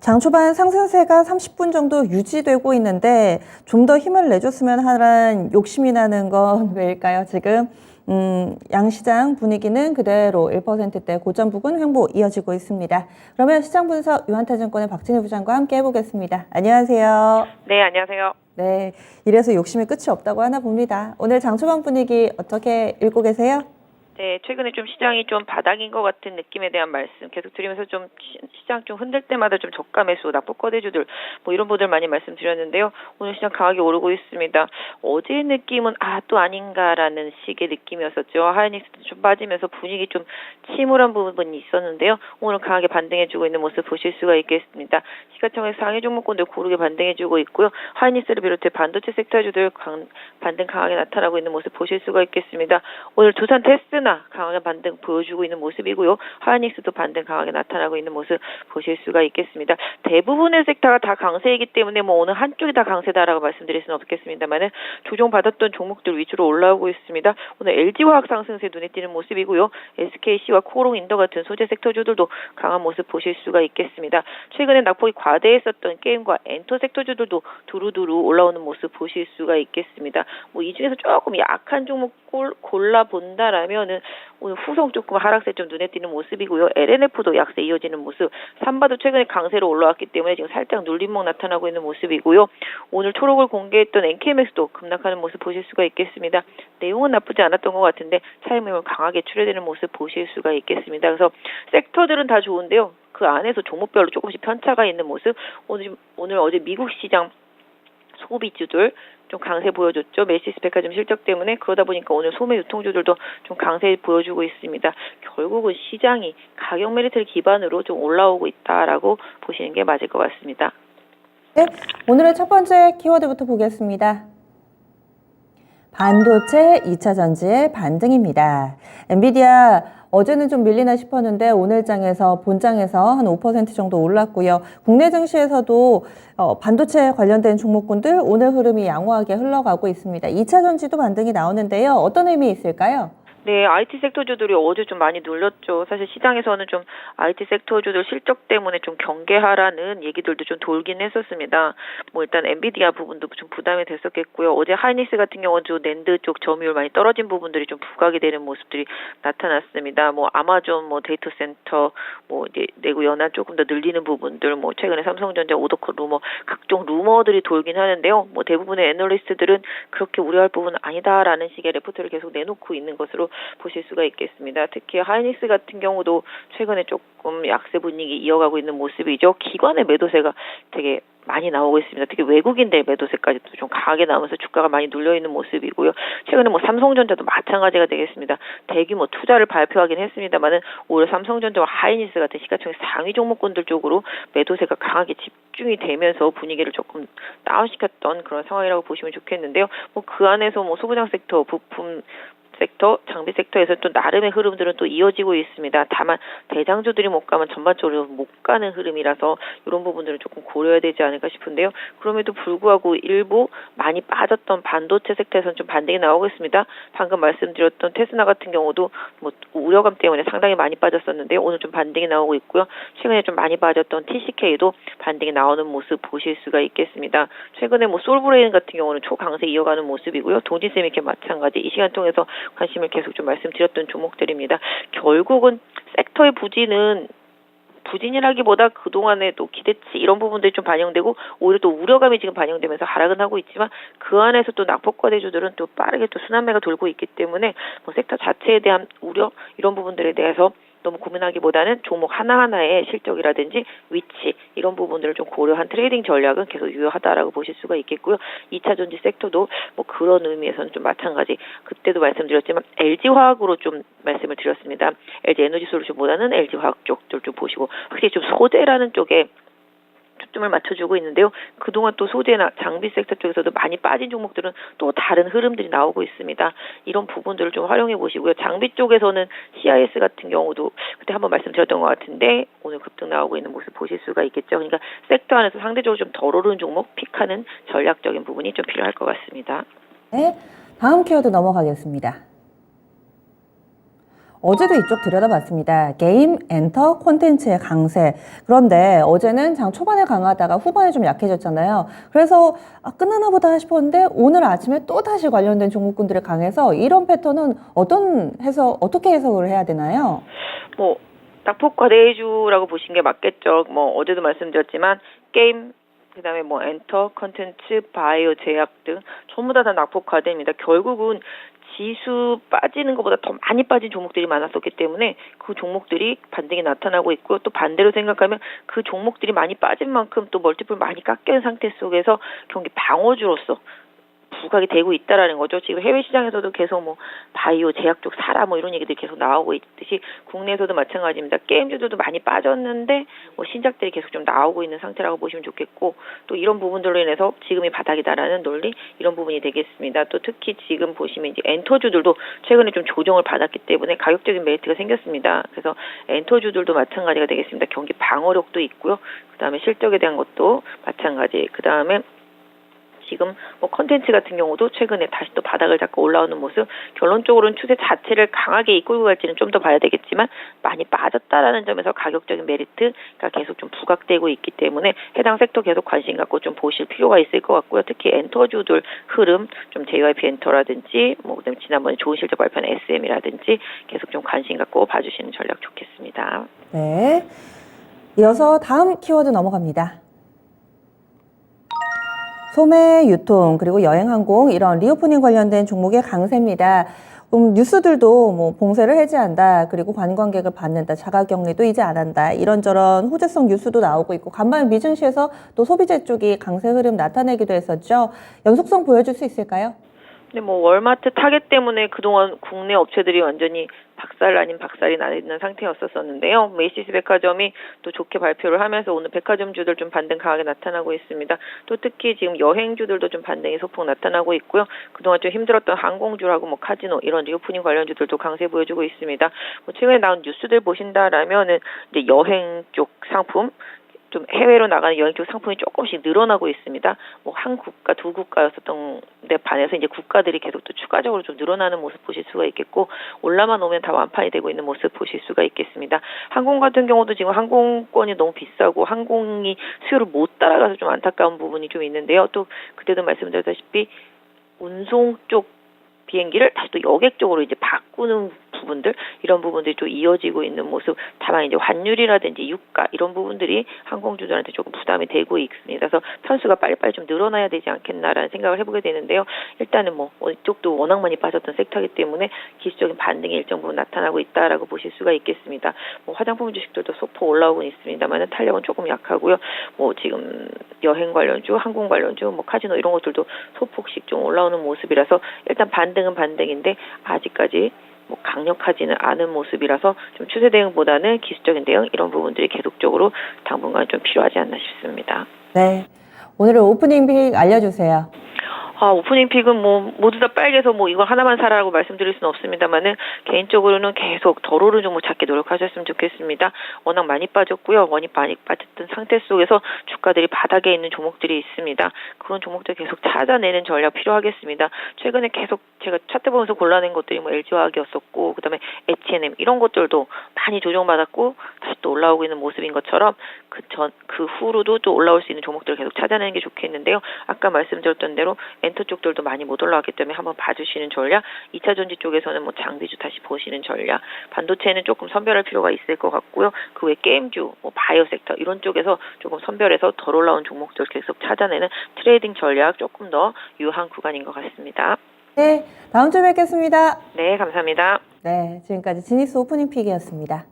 장 초반 상승세가 30분 정도 유지되고 있는데 좀 더 힘을 내줬으면 하는 욕심이 나는 건 왜일까요? 지금 양시장 분위기는 그대로 1%대 고점 부근 횡보 이어지고 있습니다. 그러면 시장 분석 유한타증권의 박진희 부장과 함께 해보겠습니다. 안녕하세요. 네, 안녕하세요. 네, 이래서 욕심이 끝이 없다고 하나 봅니다. 오늘 장 초반 분위기 어떻게 읽고 계세요? 네, 최근에 좀 시장이 좀 바닥인 것 같은 느낌에 대한 말씀 계속 드리면서 좀 시장 좀 흔들 때마다 좀 저가 매수, 낙폭 거래주들 뭐 이런 분들 많이 말씀드렸는데요. 오늘 시장 강하게 오르고 있습니다. 어제 느낌은 또 아닌가라는 식의 느낌이었었죠. 하이닉스도 좀 빠지면서 분위기 좀 침울한 부분이 있었는데요. 오늘 강하게 반등해주고 있는 모습 보실 수가 있겠습니다. 시가총액 상위 종목군들 고르게 반등해주고 있고요. 하이닉스를 비롯해 반도체 섹터주들 반등 강하게 나타나고 있는 모습 보실 수가 있겠습니다. 오늘 두산 테스나 강하게 반등 보여주고 있는 모습이고요. 하이닉스도 반등 강하게 나타나고 있는 모습 보실 수가 있겠습니다. 대부분의 섹터가 다 강세이기 때문에 뭐 오늘 한쪽이 다 강세다라고 말씀드릴 수는 없겠습니다만은 조정받았던 종목들 위주로 올라오고 있습니다. 오늘 LG화학 상승세 눈에 띄는 모습이고요. SKC와 코롱인더 같은 소재 섹터주들도 강한 모습 보실 수가 있겠습니다. 최근에 낙폭이 과대했었던 게임과 엔터 섹터주들도 두루두루 올라오는 모습 보실 수가 있겠습니다. 뭐 이 중에서 조금 약한 종목 골라본다라면은 오늘 후성 조금 하락세 좀 눈에 띄는 모습이고요. LNF도 약세 이어지는 모습. 삼바도 최근에 강세로 올라왔기 때문에 지금 살짝 눌림목 나타나고 있는 모습이고요. 오늘 초록을 공개했던 NKMX도 급락하는 모습 보실 수가 있겠습니다. 내용은 나쁘지 않았던 것 같은데 차익 매물 강하게 출회되는 모습 보실 수가 있겠습니다. 그래서 섹터들은 다 좋은데요. 그 안에서 종목별로 조금씩 편차가 있는 모습. 오늘 어제 미국 시장 소비주들 좀 강세 보여줬죠. 메시스 백화점 실적 때문에. 그러다 보니까 오늘 소매 유통주들도 좀 강세 보여주고 있습니다. 결국은 시장이 가격 메리트를 기반으로 좀 올라오고 있다라고 보시는 게 맞을 것 같습니다. 네, 오늘의 첫 번째 키워드부터 보겠습니다. 반도체 2차 전지의 반등입니다. 엔비디아 어제는 좀 밀리나 싶었는데 오늘 장에서 본장에서 한 5% 정도 올랐고요. 국내 증시에서도 반도체 관련된 종목군들 오늘 흐름이 양호하게 흘러가고 있습니다. 2차 전지도 반등이 나오는데요. 어떤 의미 있을까요? 네, IT 섹터주들이 어제 좀 많이 눌렸죠. 사실 시장에서는 좀 IT 섹터주들 실적 때문에 좀 경계하라는 얘기들도 좀 돌긴 했었습니다. 뭐 일단 엔비디아 부분도 좀 부담이 됐었겠고요. 어제 하이닉스 같은 경우도 낸드 쪽 점유율 많이 떨어진 부분들이 좀 부각이 되는 모습들이 나타났습니다. 뭐 아마존, 뭐 데이터 센터, 뭐 이제 내구 연한 조금 더 늘리는 부분들, 뭐 최근에 삼성전자 오더컷 루머, 각종 루머들이 돌긴 하는데요. 뭐 대부분의 애널리스트들은 그렇게 우려할 부분은 아니다라는 식의 레포트를 계속 내놓고 있는 것으로 보실 수가 있겠습니다. 특히 하이닉스 같은 경우도 최근에 조금 약세 분위기 이어가고 있는 모습이죠. 기관의 매도세가 되게 많이 나오고 있습니다. 특히 외국인들 매도세까지도 좀 강하게 나오면서 주가가 많이 눌려있는 모습이고요. 최근에 뭐 삼성전자도 마찬가지가 되겠습니다. 대규모 투자를 발표하긴 했습니다만은 오히려 삼성전자와 하이닉스 같은 시가총액 상위 종목군들 쪽으로 매도세가 강하게 집중이 되면서 분위기를 조금 다운시켰던 그런 상황이라고 보시면 좋겠는데요. 뭐 그 안에서 뭐 소부장 섹터, 부품 섹터, 장비 섹터에서 또 나름의 흐름들은 또 이어지고 있습니다. 다만 대장주들이 못 가면 전반적으로 못 가는 흐름이라서 이런 부분들은 조금 고려해야 되지 않을까 싶은데요. 그럼에도 불구하고 일부 많이 빠졌던 반도체 섹터에서는 좀 반등이 나오고 있습니다. 방금 말씀드렸던 테스나 같은 경우도 뭐 우려감 때문에 상당히 많이 빠졌었는데요. 오늘 좀 반등이 나오고 있고요. 최근에 좀 많이 빠졌던 TCK도 반등이 나오는 모습 보실 수가 있겠습니다. 최근에 뭐 솔브레인 같은 경우는 초강세 이어가는 모습이고요. 동진세미케 마찬가지 이 시간 통해서 관심을 계속 좀 말씀드렸던 종목들입니다. 결국은 섹터의 부진이라기보다 그동안에도 기대치 이런 부분들이 좀 반영되고 오히려 또 우려감이 지금 반영되면서 하락은 하고 있지만 그 안에서 또 낙폭과대주들은 또 빠르게 또 순환매가 돌고 있기 때문에 뭐 섹터 자체에 대한 우려 이런 부분들에 대해서 너무 고민하기보다는 종목 하나하나의 실적이라든지 위치 이런 부분들을 좀 고려한 트레이딩 전략은 계속 유효하다라고 보실 수가 있겠고요. 2차 전지 섹터도 뭐 그런 의미에서는 좀 마찬가지. 그때도 말씀드렸지만 LG화학으로 좀 말씀을 드렸습니다. LG에너지솔루션보다는 LG화학 쪽들 좀 보시고 확실히 좀 소재라는 쪽에 초점을 맞춰주고 있는데요. 그동안 또 소재나 장비 섹터 쪽에서도 많이 빠진 종목들은 또 다른 흐름들이 나오고 있습니다. 이런 부분들을 좀 활용해 보시고요. 장비 쪽에서는 CIS 같은 경우도 그때 한번 말씀드렸던 것 같은데 오늘 급등 나오고 있는 모습 보실 수가 있겠죠. 그러니까 섹터 안에서 상대적으로 좀 덜 오르는 종목 픽하는 전략적인 부분이 좀 필요할 것 같습니다. 네, 다음 키워드 넘어가겠습니다. 어제도 이쪽 들여다봤습니다. 게임, 엔터, 콘텐츠의 강세. 그런데 어제는 장 초반에 강하다가 후반에 좀 약해졌잖아요. 그래서 끝나나 보다 싶었는데 오늘 아침에 또 다시 관련된 종목군들이 강해서 이런 패턴은 어떻게 해석을 해야 되나요? 뭐 낙폭 과대주라고 보신 게 맞겠죠. 뭐 어제도 말씀드렸지만 게임, 그다음에 뭐 엔터, 컨텐츠, 바이오, 제약 등 전부 다 낙폭 과대입니다. 결국은 지수 빠지는 것보다 더 많이 빠진 종목들이 많았었기 때문에 그 종목들이 반등이 나타나고 있고, 또 반대로 생각하면 그 종목들이 많이 빠진 만큼 또 멀티플 많이 깎인 상태 속에서 경기 방어주로서 부각이 되고 있다라는 거죠. 지금 해외 시장에서도 계속 뭐 바이오, 제약 쪽 사라 뭐 이런 얘기들이 계속 나오고 있듯이 국내에서도 마찬가지입니다. 게임주들도 많이 빠졌는데 뭐 신작들이 계속 좀 나오고 있는 상태라고 보시면 좋겠고, 또 이런 부분들로 인해서 지금이 바닥이다라는 논리, 이런 부분이 되겠습니다. 또 특히 지금 보시면 이제 엔터주들도 최근에 좀 조정을 받았기 때문에 가격적인 메리트가 생겼습니다. 그래서 엔터주들도 마찬가지가 되겠습니다. 경기 방어력도 있고요. 그다음에 실적에 대한 것도 마찬가지. 그다음에 지금 뭐 컨텐츠 같은 경우도 최근에 다시 또 바닥을 잡고 올라오는 모습, 결론적으로는 추세 자체를 강하게 이끌고 갈지는 좀 더 봐야 되겠지만 많이 빠졌다라는 점에서 가격적인 메리트가 계속 좀 부각되고 있기 때문에 해당 섹터 계속 관심 갖고 좀 보실 필요가 있을 것 같고요. 특히 엔터주들 흐름, 좀 JYP 엔터라든지 뭐 그다음에 지난번에 좋은 실적 발표한 SM이라든지 계속 좀 관심 갖고 봐주시는 전략 좋겠습니다. 네. 이어서 다음 키워드 넘어갑니다. 소매, 유통, 그리고 여행, 항공 이런 리오프닝 관련된 종목의 강세입니다. 뉴스들도 뭐 봉쇄를 해제한다, 그리고 관광객을 받는다, 자가격리도 이제 안 한다, 이런저런 호재성 뉴스도 나오고 있고, 간밤에 미증시에서 또 소비재 쪽이 강세 흐름 나타내기도 했었죠. 연속성 보여줄 수 있을까요? 근데 뭐 월마트 타겟 때문에 그동안 국내 업체들이 완전히 박살 아닌 박살이 나 있는 상태였었는데요. 메이시스 백화점이 또 좋게 발표를 하면서 오늘 백화점주들 좀 반등 강하게 나타나고 있습니다. 또 특히 지금 여행주들도 좀 반등이 소폭 나타나고 있고요. 그동안 좀 힘들었던 항공주라고 뭐 카지노 이런 리오프닝 관련주들도 강세 보여주고 있습니다. 뭐 최근에 나온 뉴스들 보신다라면은 이제 여행 쪽 상품, 좀 해외로 나가는 여행 쪽 상품이 조금씩 늘어나고 있습니다. 뭐 한 국가, 두 국가였었던 데 반해서 이제 국가들이 계속 또 추가적으로 좀 늘어나는 모습 보실 수가 있겠고, 올라만 오면 다 완판이 되고 있는 모습 보실 수가 있겠습니다. 항공 같은 경우도 지금 항공권이 너무 비싸고 항공이 수요를 못 따라가서 좀 안타까운 부분이 좀 있는데요. 또 그때도 말씀드렸다시피 운송 쪽 비행기를 다시 또 여객 쪽으로 이제 바꾸는 부분들, 이런 부분들이 또 이어지고 있는 모습. 다만 이제 환율이라든지 유가 이런 부분들이 항공주들한테 조금 부담이 되고 있습니다. 그래서 편수가 빨리빨리 좀 늘어나야 되지 않겠나라는 생각을 해보게 되는데요. 일단은 뭐 이쪽도 워낙 많이 빠졌던 섹터이기 때문에 기술적인 반등이 일정 부분 나타나고 있다라고 보실 수가 있겠습니다. 뭐 화장품 주식들도 소폭 올라오고 있습니다만 탄력은 조금 약하고요. 뭐 지금 여행 관련주, 항공 관련주, 뭐 카지노 이런 것들도 소폭씩 좀 올라오는 모습이라서 일단 반등은 반등인데 아직까지 뭐 강력하지는 않은 모습이라서 좀 추세 대응보다는 기술적인 대응, 이런 부분들이 계속적으로 당분간 좀 필요하지 않나 싶습니다. 네. 오늘의 오프닝 픽 알려주세요. 오프닝 픽은 뭐 모두 다 빨개서 뭐 이거 하나만 사라고 말씀드릴 수는 없습니다만은 개인적으로는 계속 덜 오른 종목 찾기 노력하셨으면 좋겠습니다. 워낙 많이 빠졌고요. 많이 빠졌던 상태 속에서 주가들이 바닥에 있는 종목들이 있습니다. 그런 종목들 계속 찾아내는 전략 필요하겠습니다. 최근에 계속 제가 차트 보면서 골라낸 것들이 뭐 LG화학이었었고, 그다음에 H&M 이런 것들도 많이 조정받았고 다시 또 올라오고 있는 모습인 것처럼 그 후로도 또 올라올 수 있는 종목들을 계속 찾아내는 게 좋겠는데요. 아까 말씀드렸던 대로 엔터 쪽들도 많이 못 올라왔기 때문에 한번 봐주시는 전략, 2차 전지 쪽에서는 뭐 장비주 다시 보시는 전략, 반도체는 조금 선별할 필요가 있을 것 같고요. 그 외 게임주, 뭐 바이오 섹터 이런 쪽에서 조금 선별해서 덜 올라온 종목들 계속 찾아내는 트레이딩 전략, 조금 더 유효한 구간인 것 같습니다. 네, 다음 주에 뵙겠습니다. 네, 감사합니다. 네, 지금까지 지니스 오프닝 픽이었습니다.